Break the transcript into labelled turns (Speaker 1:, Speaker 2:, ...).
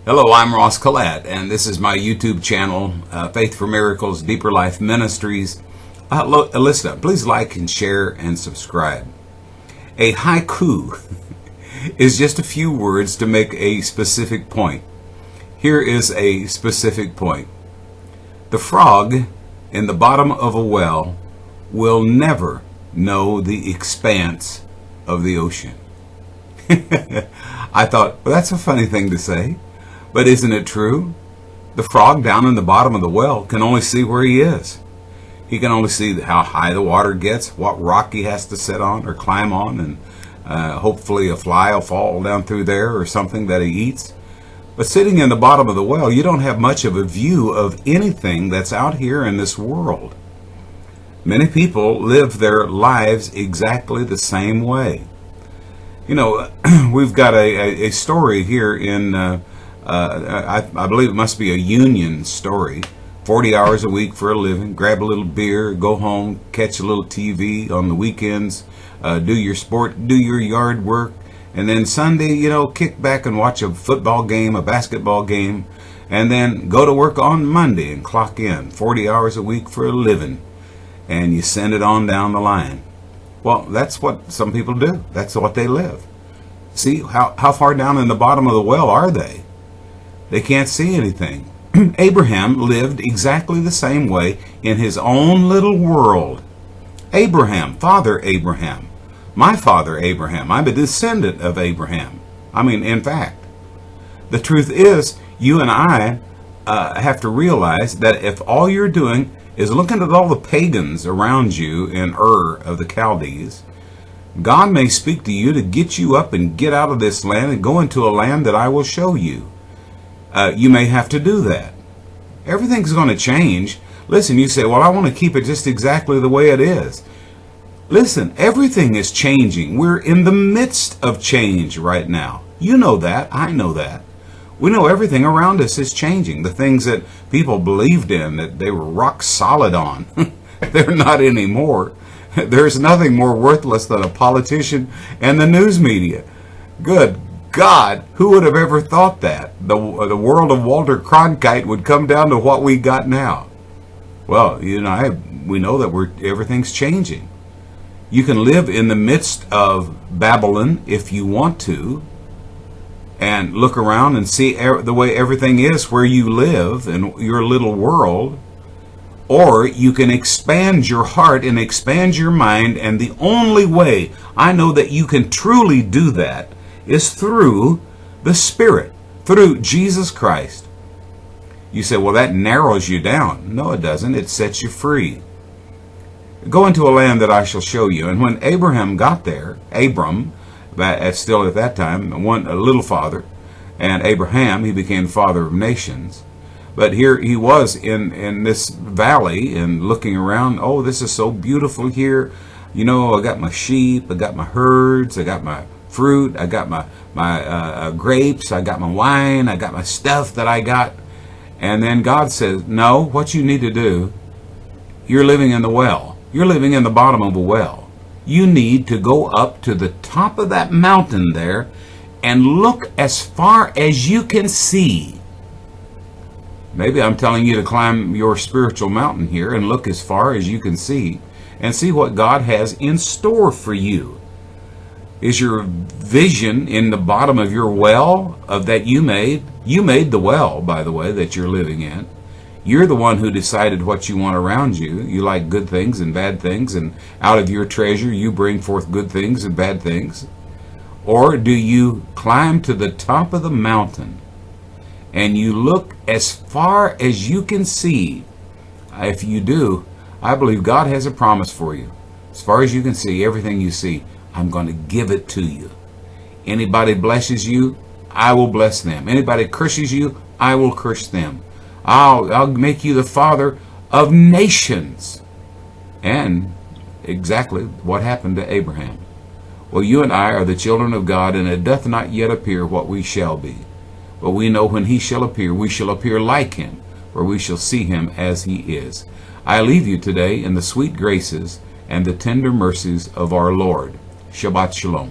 Speaker 1: Hello, I'm Ross Collette, and this is my YouTube channel, Faith for Miracles, Deeper Life Ministries. Listen up, please like and share and subscribe. A haiku is just a few words to make a specific point. Here is a specific point. The frog in the bottom of a well will never know the expanse of the ocean. I thought, well, that's a funny thing to say. But isn't it true? The frog down in the bottom of the well can only see where he is. He can only see how high the water gets, what rock he has to sit on or climb on, and hopefully a fly will fall down through there or something that he eats. But sitting in the bottom of the well, you don't have much of a view of anything that's out here in this world. Many people live their lives exactly the same way. You know, we've got a story here in I believe it must be a union story. 40 hours a week for a living, grab a little beer, go home, catch a little TV on the weekends, do your sport, do your yard work, and then Sunday, kick back and watch a football game, a basketball game, and then go to work on Monday and clock in. 40 hours a week for a living, and you send it on down the line. Well, that's what some people do. That's what they live. See, how far down in the bottom of the well are they? They can't see anything. Abraham lived exactly the same way in his own little world. Abraham, Father Abraham, my father Abraham, I'm a descendant of Abraham. In fact, the truth is, you and I have to realize that if all you're doing is looking at all the pagans around you in Ur of the Chaldees, God may speak to you to get you up and get out of this land and go into a land that I will show you. You may have to do that. Everything's going to change. Listen, you say, well, I want to keep it just exactly the way it is. Listen, everything is changing. We're in the midst of change right now. You know that. I know that. We know everything around us is changing. The things that people believed in, that they were rock solid on, they're not anymore. There's nothing more worthless than a politician and the news media. Good God, who would have ever thought that? The world of Walter Cronkite would come down to what we got now. Well, we know that everything's changing. You can live in the midst of Babylon if you want to, and look around and see the way everything is where you live in your little world. Or you can expand your heart and expand your mind, and the only way I know that you can truly do that is through the Spirit, through Jesus Christ. You say, well, that narrows you down. No, it doesn't. It sets you free. Go into a land that I shall show you. And when Abraham got there, Abram, still at that time, a little father, and Abraham, he became father of nations. But here he was in this valley and looking around. Oh, this is so beautiful here. I got my sheep, I got my herds, I got my fruit, I got my grapes, I got my wine, I got my stuff that I got. And then God says, no, what you need to do, you're living in the well. You're living in the bottom of a well. You need to go up to the top of that mountain there and look as far as you can see. Maybe I'm telling you to climb your spiritual mountain here and look as far as you can see and see what God has in store for you. Is your vision in the bottom of your well that you made? You made the well, by the way, that you're living in. You're the one who decided what you want around you. You like good things and bad things, and out of your treasure you bring forth good things and bad things. Or do you climb to the top of the mountain and you look as far as you can see? If you do, I believe God has a promise for you. As far as you can see, everything you see, I'm going to give it to you. Anybody blesses you, I will bless them. Anybody curses you, I will curse them. I'll make you the father of nations. And exactly what happened to Abraham. Well, you and I are the children of God, and it doth not yet appear what we shall be. But we know when he shall appear, we shall appear like him, for we shall see him as he is. I leave you today in the sweet graces and the tender mercies of our Lord. Shabbat Shalom.